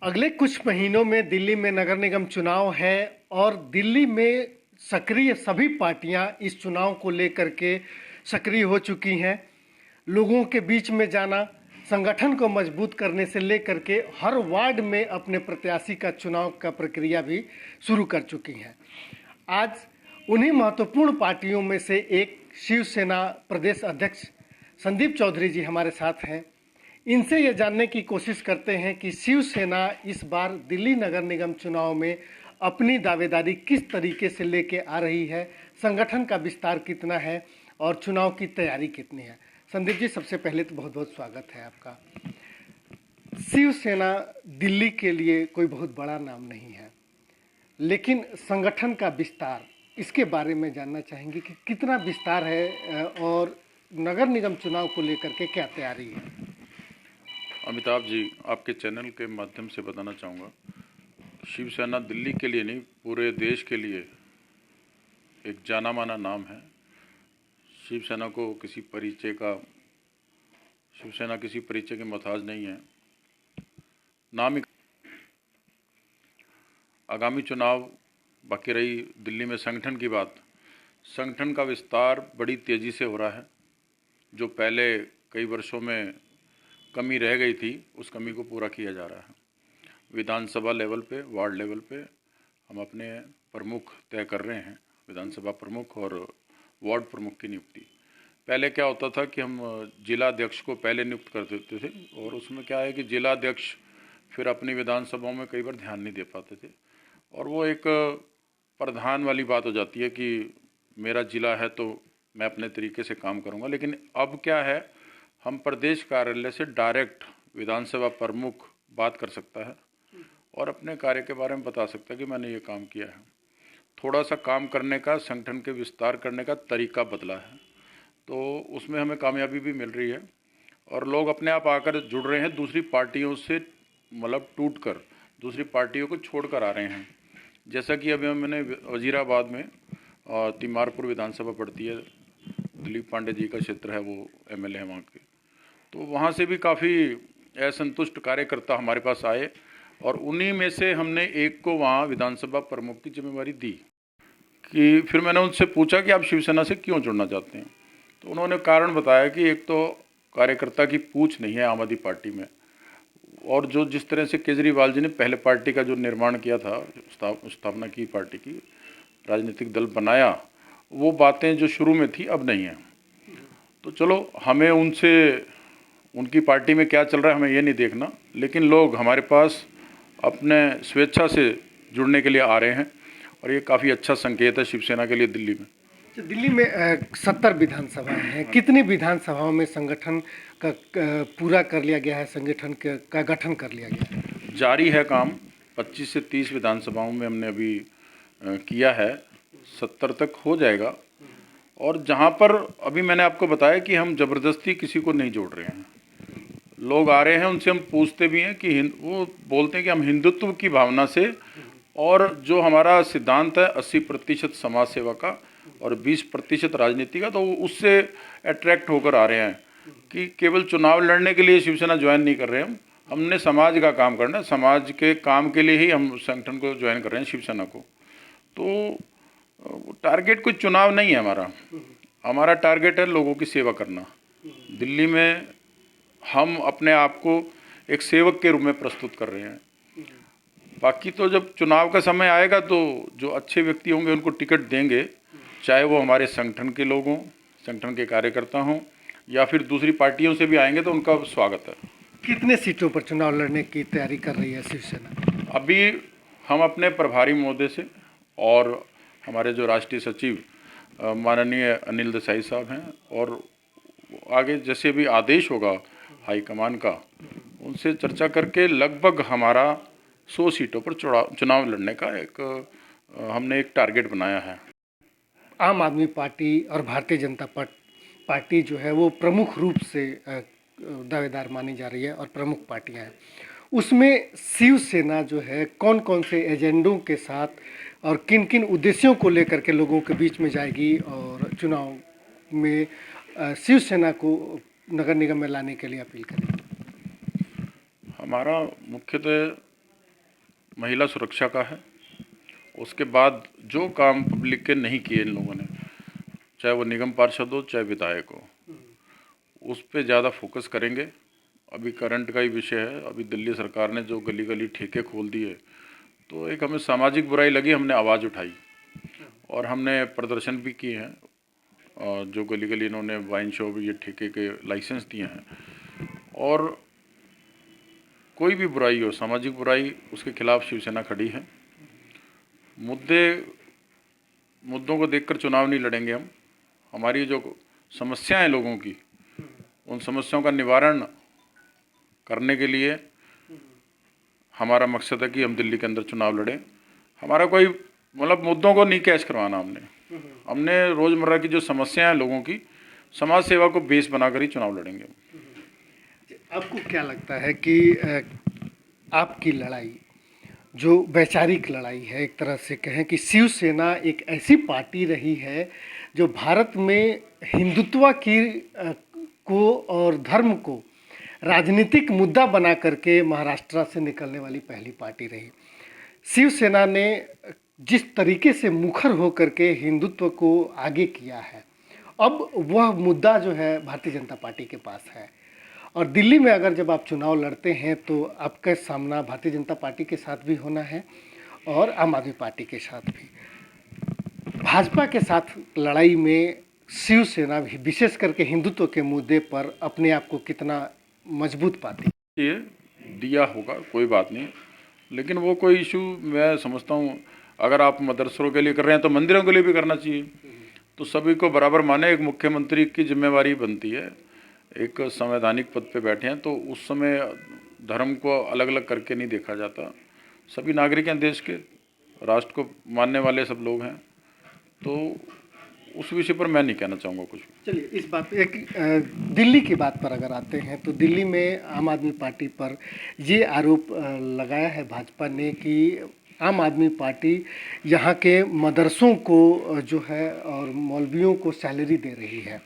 अगले कुछ महीनों में दिल्ली में नगर निगम चुनाव है और दिल्ली में सक्रिय सभी पार्टियां इस चुनाव को लेकर के सक्रिय हो चुकी हैं। लोगों के बीच में जाना, संगठन को मजबूत करने से लेकर के हर वार्ड में अपने प्रत्याशी का चुनाव का प्रक्रिया भी शुरू कर चुकी हैं। आज उन्हीं महत्वपूर्ण पार्टियों में से एक शिवसेना प्रदेश अध्यक्ष संदीप चौधरी जी हमारे साथ हैं। इनसे ये जानने की कोशिश करते हैं कि शिवसेना इस बार दिल्ली नगर निगम चुनाव में अपनी दावेदारी किस तरीके से लेके आ रही है, संगठन का विस्तार कितना है और चुनाव की तैयारी कितनी है। संदीप जी, सबसे पहले तो बहुत बहुत स्वागत है आपका। शिवसेना दिल्ली के लिए कोई बहुत बड़ा नाम नहीं है, लेकिन संगठन का विस्तार, इसके बारे में जानना चाहेंगे कि कितना विस्तार है और नगर निगम चुनाव को लेकर के क्या तैयारी है। अमिताभ जी, आपके चैनल के माध्यम से बताना चाहूँगा, शिवसेना दिल्ली के लिए नहीं पूरे देश के लिए एक जाना माना नाम है। शिवसेना किसी परिचय के मोहताज नहीं है। नाम ही आगामी चुनाव, बाकी रही दिल्ली में संगठन की बात, संगठन का विस्तार बड़ी तेज़ी से हो रहा है। जो पहले कई वर्षों में कमी रह गई थी, उस कमी को पूरा किया जा रहा है। विधानसभा लेवल पे, वार्ड लेवल पे हम अपने प्रमुख तय कर रहे हैं, विधानसभा प्रमुख और वार्ड प्रमुख की नियुक्ति। पहले क्या होता था कि हम जिला अध्यक्ष को पहले नियुक्त कर देते थे, और उसमें क्या है कि जिला अध्यक्ष फिर अपनी विधानसभाओं में कई बार ध्यान नहीं दे पाते थे, और वो एक प्रधान वाली बात हो जाती है कि मेरा जिला है तो मैं अपने तरीके से काम करूँगा। लेकिन अब क्या है, हम प्रदेश कार्यालय से डायरेक्ट विधानसभा प्रमुख बात कर सकता है और अपने कार्य के बारे में बता सकता है कि मैंने ये काम किया है। थोड़ा सा काम करने का, संगठन के विस्तार करने का तरीका बदला है, तो उसमें हमें कामयाबी भी मिल रही है और लोग अपने आप आकर जुड़ रहे हैं। दूसरी पार्टियों से मतलब टूट कर दूसरी पार्टियों को छोड़ कर आ रहे हैं। जैसा कि अभी मैंने वजीराबाद में तिमारपुर विधानसभा पड़ती है, दिलीप पांडे जी का क्षेत्र है, वो एमएलए है वहाँ के, तो वहाँ से भी काफ़ी असंतुष्ट कार्यकर्ता हमारे पास आए और उन्हीं में से हमने एक को वहाँ विधानसभा प्रमुख की जिम्मेवारी दी। कि फिर मैंने उनसे पूछा कि आप शिवसेना से क्यों जुड़ना चाहते हैं, तो उन्होंने कारण बताया कि एक तो कार्यकर्ता की पूछ नहीं है आम आदमी पार्टी में, और जो जिस तरह से केजरीवाल जी ने पहले पार्टी का जो निर्माण किया था, स्थापना की पार्टी की, राजनीतिक दल बनाया, वो बातें जो शुरू में थी अब नहीं है। तो चलो, हमें उनकी पार्टी में क्या चल रहा है हमें ये नहीं देखना, लेकिन लोग हमारे पास अपने स्वेच्छा से जुड़ने के लिए आ रहे हैं और ये काफ़ी अच्छा संकेत है शिवसेना के लिए दिल्ली में। दिल्ली में 70 विधानसभाएं हैं। कितनी विधानसभाओं में संगठन का पूरा कर लिया गया है, संगठन का गठन कर लिया गया है? जारी है काम। 25 से 30 विधानसभाओं में हमने अभी किया है, 70 तक हो जाएगा। और जहाँ पर अभी मैंने आपको बताया कि हम ज़बरदस्ती किसी को नहीं जोड़ रहे हैं। लोग आ रहे हैं, उनसे हम पूछते भी हैं कि वो बोलते हैं कि हम हिंदुत्व की भावना से, और जो हमारा सिद्धांत है 80% समाज सेवा का और 20% राजनीति का, तो वो उससे अट्रैक्ट होकर आ रहे हैं कि केवल चुनाव लड़ने के लिए शिवसेना ज्वाइन नहीं कर रहे हैं। हमने समाज का काम करना है, समाज के काम के लिए ही हम संगठन को ज्वाइन कर रहे हैं, शिवसेना को। तो टारगेट कोई चुनाव नहीं है हमारा टारगेट है लोगों की सेवा करना। दिल्ली में हम अपने आप को एक सेवक के रूप में प्रस्तुत कर रहे हैं। बाकी तो जब चुनाव का समय आएगा तो जो अच्छे व्यक्ति होंगे उनको टिकट देंगे, चाहे वो हमारे संगठन के लोग हों, संगठन के कार्यकर्ता हों, या फिर दूसरी पार्टियों से भी आएंगे तो उनका स्वागत है। कितने सीटों पर चुनाव लड़ने की तैयारी कर रही है शिवसेना? अभी हम अपने प्रभारी महोदय से और हमारे जो राष्ट्रीय सचिव माननीय अनिल देसाई साहब हैं, और आगे जैसे भी आदेश होगा हाईकमान का, उनसे चर्चा करके लगभग हमारा 100 सीटों पर चुनाव लड़ने का हमने एक टारगेट बनाया है। आम आदमी पार्टी और भारतीय जनता पार्टी जो है वो प्रमुख रूप से दावेदार मानी जा रही है और प्रमुख पार्टियां हैं। उसमें शिवसेना जो है कौन कौन से एजेंडों के साथ और किन किन उद्देश्यों को लेकर के लोगों के बीच में जाएगी और चुनाव में शिवसेना को नगर निगम में लाने के लिए अपील करेगी? हमारा मुख्यतः महिला सुरक्षा का है। उसके बाद जो काम पब्लिक के नहीं किए इन लोगों ने, चाहे वो निगम पार्षद हो चाहे विधायक हो, उस पर ज़्यादा फोकस करेंगे। अभी करंट का ही विषय है, अभी दिल्ली सरकार ने जो गली गली ठेके खोल दिए, तो एक हमें सामाजिक बुराई लगी, हमने आवाज़ उठाई और हमने प्रदर्शन भी किए हैं। और जो गली गली इन्होंने वाइन शॉप ये ठेके के लाइसेंस दिए हैं, और कोई भी बुराई हो, सामाजिक बुराई, उसके खिलाफ शिवसेना खड़ी है। मुद्दों को देखकर चुनाव नहीं लड़ेंगे हम। हमारी जो समस्याएं हैं लोगों की, उन समस्याओं का निवारण करने के लिए हमारा मकसद है कि हम दिल्ली के अंदर चुनाव लड़ें। हमारा कोई मतलब मुद्दों को नहीं कैश करवाना, हमने रोज़मर्रा की जो समस्याएं हैं लोगों की, समाज सेवा को बेस बनाकर ही चुनाव लड़ेंगे। आपको क्या लगता है कि आपकी लड़ाई जो वैचारिक लड़ाई है, एक तरह से कहें कि शिवसेना एक ऐसी पार्टी रही है जो भारत में हिंदुत्व की को और धर्म को राजनीतिक मुद्दा बना करके महाराष्ट्र से निकलने वाली पहली पार्टी रही। शिवसेना ने जिस तरीके से मुखर होकर के हिंदुत्व को आगे किया है, अब वह मुद्दा जो है भारतीय जनता पार्टी के पास है। और दिल्ली में अगर जब आप चुनाव लड़ते हैं तो आपका सामना भारतीय जनता पार्टी के साथ भी होना है और आम आदमी पार्टी के साथ भी। भाजपा के साथ लड़ाई में शिवसेना भी विशेष करके हिंदुत्व के मुद्दे पर अपने आप को कितना मजबूत पाती है? ये दिया होगा, कोई बात नहीं, लेकिन वो कोई इशू मैं समझता हूँ, अगर आप मदरसों के लिए कर रहे हैं तो मंदिरों के लिए भी करना चाहिए। तो सभी को बराबर माने, एक मुख्यमंत्री की जिम्मेवारी बनती है, एक संवैधानिक पद पे बैठे हैं, तो उस समय धर्म को अलग अलग करके नहीं देखा जाता। सभी नागरिक हैं देश के, राष्ट्र को मानने वाले सब लोग हैं, तो उस विषय पर मैं नहीं कहना चाहूँगा कुछ। चलिए, इस बात पे एक दिल्ली की बात पर अगर आते हैं तो दिल्ली में आम आदमी पार्टी पर ये आरोप लगाया है भाजपा ने कि आम आदमी पार्टी यहाँ के मदरसों को जो है और मौलवियों को सैलरी दे रही है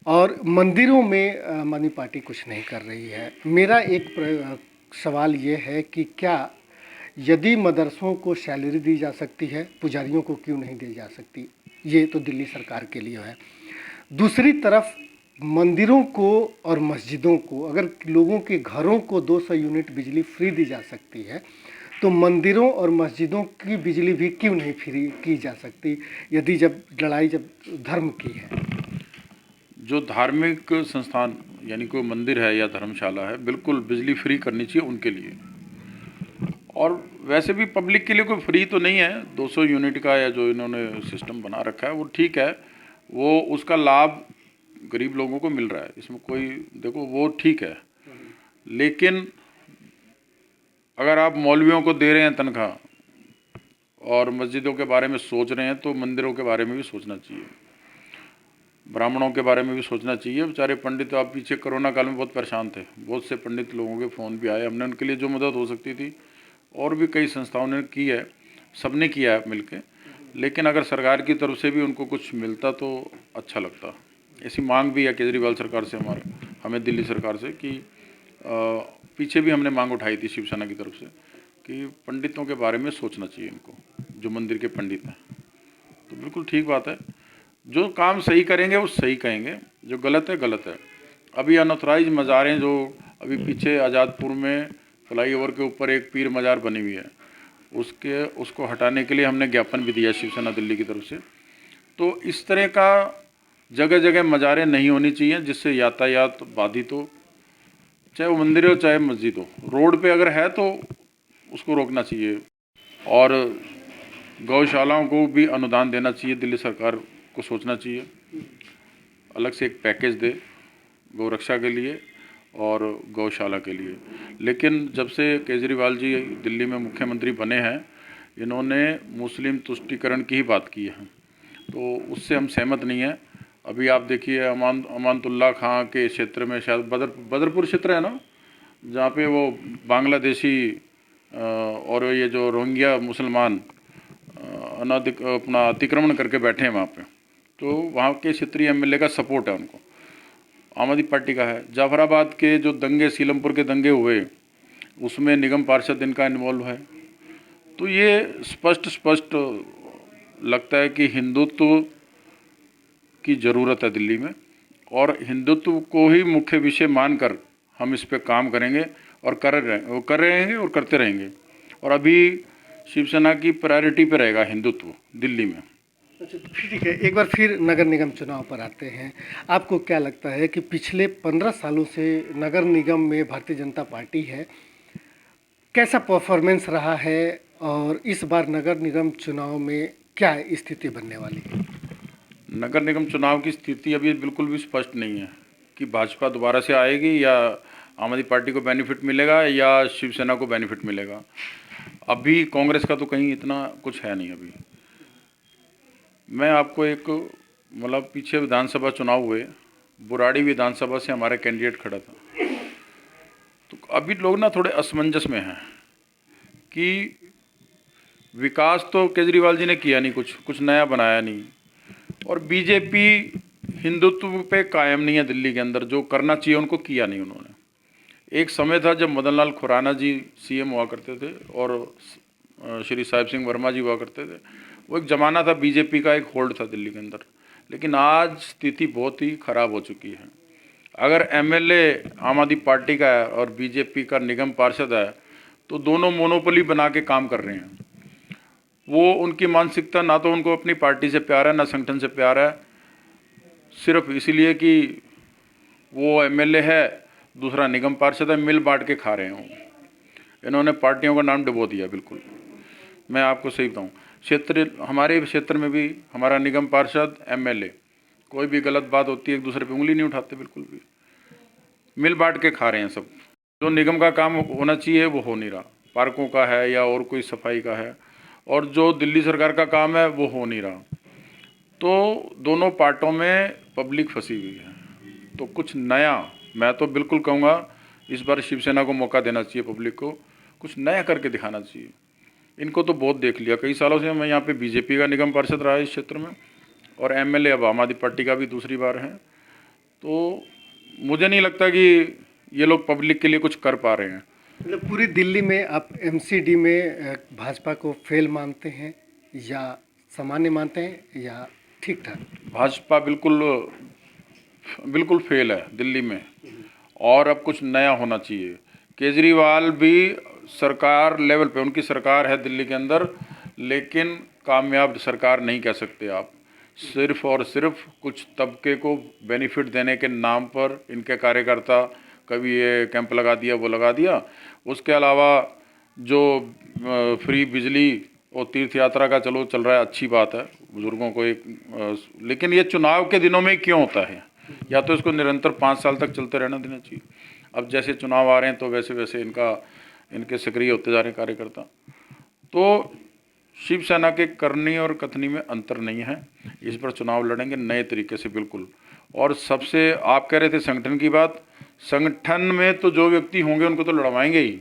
और मंदिरों में आम आदमी पार्टी कुछ नहीं कर रही है। मेरा एक सवाल ये है कि क्या यदि मदरसों को सैलरी दी जा सकती है, पुजारियों को क्यों नहीं दी जा सकती? ये तो दिल्ली सरकार के लिए है। दूसरी तरफ मंदिरों को और मस्जिदों को, अगर लोगों के घरों को 200 यूनिट बिजली फ्री दी जा सकती है, तो मंदिरों और मस्जिदों की बिजली भी क्यों नहीं फ्री की जा सकती, यदि जब लड़ाई जब धर्म की है? जो धार्मिक संस्थान यानी कोई मंदिर है या धर्मशाला है, बिल्कुल बिजली फ्री करनी चाहिए उनके लिए। और वैसे भी पब्लिक के लिए कोई फ्री तो नहीं है, 200 यूनिट का या जो इन्होंने सिस्टम बना रखा है वो ठीक है, वो उसका लाभ गरीब लोगों को मिल रहा है, इसमें कोई देखो वो ठीक है। लेकिन अगर आप मौलवियों को दे रहे हैं तनख्वाह और मस्जिदों के बारे में सोच रहे हैं, तो मंदिरों के बारे में भी सोचना चाहिए, ब्राह्मणों के बारे में भी सोचना चाहिए। बेचारे पंडित, आप पीछे कोरोना काल में बहुत परेशान थे, बहुत से पंडित लोगों के फ़ोन भी आए, हमने उनके लिए जो मदद हो सकती थी और भी कई संस्थाओं ने की है, सबने किया है मिलके। लेकिन अगर सरकार की तरफ से भी उनको कुछ मिलता तो अच्छा लगता। ऐसी मांग भी है केजरीवाल सरकार से, हमें दिल्ली सरकार से, कि पीछे भी हमने मांग उठाई थी शिवसेना की तरफ से कि पंडितों के बारे में सोचना चाहिए इनको, जो मंदिर के पंडित हैं। तो बिल्कुल ठीक बात है, जो काम सही करेंगे वो सही कहेंगे, जो गलत है गलत है। अभी अनऑथराइज मज़ारें जो अभी पीछे आज़ादपुर में फ्लाईओवर के ऊपर एक पीर मज़ार बनी हुई है, उसको हटाने के लिए हमने ज्ञापन भी दिया शिवसेना दिल्ली की तरफ से। तो इस तरह का जगह जगह मज़ारें नहीं होनी चाहिए जिससे यातायात बाधित हो, चाहे वो मंदिर हो चाहे मस्जिद हो। रोड पे अगर है तो उसको रोकना चाहिए। और गौशालाओं को भी अनुदान देना चाहिए, दिल्ली सरकार को सोचना चाहिए, अलग से एक पैकेज दे गौरक्षा के लिए और गौशाला के लिए। लेकिन जब से केजरीवाल जी दिल्ली में मुख्यमंत्री बने हैं, इन्होंने मुस्लिम तुष्टीकरण की ही बात की है, तो उससे हम सहमत नहीं हैं। अभी आप देखिए अमानतुल्लाह खां के क्षेत्र में, शायद बदरपुर क्षेत्र है ना, जहाँ पे वो बांग्लादेशी और ये जो रोहिंग्या मुसलमान अपना अतिक्रमण करके बैठे हैं वहाँ पे, तो वहाँ के क्षेत्रीय एमएलए का सपोर्ट है उनको, आम आदमी पार्टी का है। जाफराबाद के जो दंगे, सीलमपुर के दंगे हुए, उसमें निगम पार्षद इनका इन्वॉल्व है। तो ये स्पष्ट लगता है कि हिंदुत्व की ज़रूरत है दिल्ली में, और हिंदुत्व को ही मुख्य विषय मानकर हम इस पे काम करेंगे और कर रहेंगे और करते रहेंगे। और अभी शिवसेना की प्रायोरिटी पे रहेगा हिंदुत्व दिल्ली में। अच्छा, ठीक है, एक बार फिर नगर निगम चुनाव पर आते हैं। आपको क्या लगता है कि पिछले 15 सालों से नगर निगम में भारतीय जनता पार्टी है, कैसा परफॉर्मेंस रहा है और इस बार नगर निगम चुनाव में क्या स्थिति बनने वाली है? नगर निगम चुनाव की स्थिति अभी बिल्कुल भी स्पष्ट नहीं है कि भाजपा दोबारा से आएगी या आम आदमी पार्टी को बेनिफिट मिलेगा या शिवसेना को बेनिफिट मिलेगा। अभी कांग्रेस का तो कहीं इतना कुछ है नहीं। अभी मैं आपको एक मतलब पीछे विधानसभा चुनाव हुए, बुराड़ी विधानसभा से हमारा कैंडिडेट खड़ा था, तो अभी लोग ना थोड़े असमंजस में हैं कि विकास तो केजरीवाल जी ने किया नहीं, कुछ नया बनाया नहीं, और बीजेपी हिंदुत्व पे कायम नहीं है दिल्ली के अंदर, जो करना चाहिए उनको किया नहीं उन्होंने। एक समय था जब मदन लाल खुराना जी सीएम हुआ करते थे और श्री साहिब सिंह वर्मा जी हुआ करते थे, वो एक ज़माना था, बीजेपी का एक होल्ड था दिल्ली के अंदर। लेकिन आज स्थिति बहुत ही ख़राब हो चुकी है। अगर एमएलए आम आदमी पार्टी का है और बीजेपी का निगम पार्षद है, तो दोनों मोनोपोली बना के काम कर रहे हैं। वो उनकी मानसिकता, ना तो उनको अपनी पार्टी से प्यार है ना संगठन से प्यार है, सिर्फ इसीलिए कि वो एमएलए है, दूसरा निगम पार्षद है, मिल बांट के खा रहे हों। इन्होंने पार्टियों का नाम डुबो दिया बिल्कुल। मैं आपको सही बताऊँ, हमारे क्षेत्र में भी हमारा निगम पार्षद एमएलए कोई भी गलत बात होती है एक दूसरे पे उंगली नहीं उठाते, बिल्कुल भी मिल बांट के खा रहे हैं सब। जो निगम का काम होना चाहिए वो हो नहीं रहा, पार्कों का है या और कोई सफाई का है, और जो दिल्ली सरकार का काम है वो हो नहीं रहा। तो दोनों पार्टों में पब्लिक फंसी हुई है। तो कुछ नया, मैं तो बिल्कुल कहूँगा इस बार शिवसेना को मौका देना चाहिए, पब्लिक को कुछ नया करके दिखाना चाहिए। इनको तो बहुत देख लिया, कई सालों से मैं यहाँ पे बीजेपी का निगम पार्षद रहा है इस क्षेत्र में, और एमएलए अब आम आदमी पार्टी का भी दूसरी बार है। तो मुझे नहीं लगता कि ये लोग पब्लिक के लिए कुछ कर पा रहे हैं। मतलब पूरी दिल्ली में आप एमसीडी में भाजपा को फेल मानते हैं या सामान्य मानते हैं या ठीक ठाक? भाजपा बिल्कुल फेल है दिल्ली में, और अब कुछ नया होना चाहिए। केजरीवाल भी सरकार लेवल पे, उनकी सरकार है दिल्ली के अंदर, लेकिन कामयाब सरकार नहीं कह सकते आप। सिर्फ और सिर्फ कुछ तबके को बेनिफिट देने के नाम पर इनके कार्यकर्ता कभी ये कैंप लगा दिया, वो लगा दिया। उसके अलावा जो फ्री बिजली और तीर्थ यात्रा का चलो चल रहा है, अच्छी बात है, बुजुर्गों को एक लेकिन ये चुनाव के दिनों में क्यों होता है? या तो इसको निरंतर 5 साल तक चलते रहना देना चाहिए। अब जैसे चुनाव आ रहे हैं तो वैसे वैसे इनके सक्रिय होते जा रहे हैं कार्यकर्ता। तो शिवसेना के करनी और कथनी में अंतर नहीं है। इस पर चुनाव लड़ेंगे नए तरीके से बिल्कुल। और सबसे, आप कह रहे थे संगठन की बात, संगठन में तो जो व्यक्ति होंगे उनको तो लड़वाएंगे ही।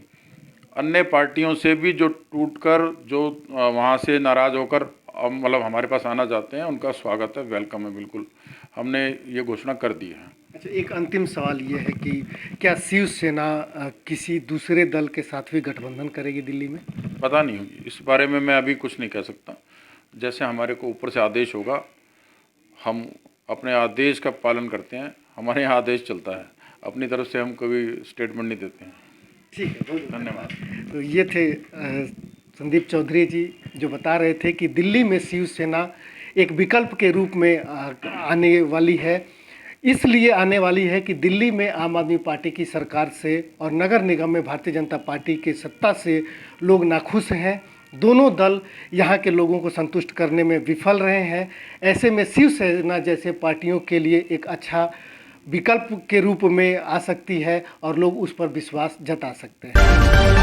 अन्य पार्टियों से भी जो टूटकर, जो वहाँ से नाराज़ होकर मतलब हमारे पास आना चाहते हैं, उनका स्वागत है, वेलकम है बिल्कुल। हमने ये घोषणा कर दी है। अच्छा, एक अंतिम सवाल ये है कि क्या शिवसेना किसी दूसरे दल के साथ भी गठबंधन करेगी दिल्ली में? पता नहीं होगी, इस बारे में मैं अभी कुछ नहीं कह सकता। जैसे हमारे को ऊपर से आदेश होगा, हम अपने आदेश का पालन करते हैं। हमारे यहाँ आदेश चलता है, अपनी तरफ से हम कभी स्टेटमेंट नहीं देते हैं। ठीक है, बहुत धन्यवाद। तो ये थे संदीप चौधरी जी, जो बता रहे थे कि दिल्ली में शिवसेना एक विकल्प के रूप में आने वाली है। इसलिए आने वाली है कि दिल्ली में आम आदमी पार्टी की सरकार से और नगर निगम में भारतीय जनता पार्टी के सत्ता से लोग नाखुश हैं। दोनों दल यहाँ के लोगों को संतुष्ट करने में विफल रहे हैं। ऐसे में शिवसेना जैसे पार्टियों के लिए एक अच्छा विकल्प के रूप में आ सकती है और लोग उस पर विश्वास जता सकते हैं।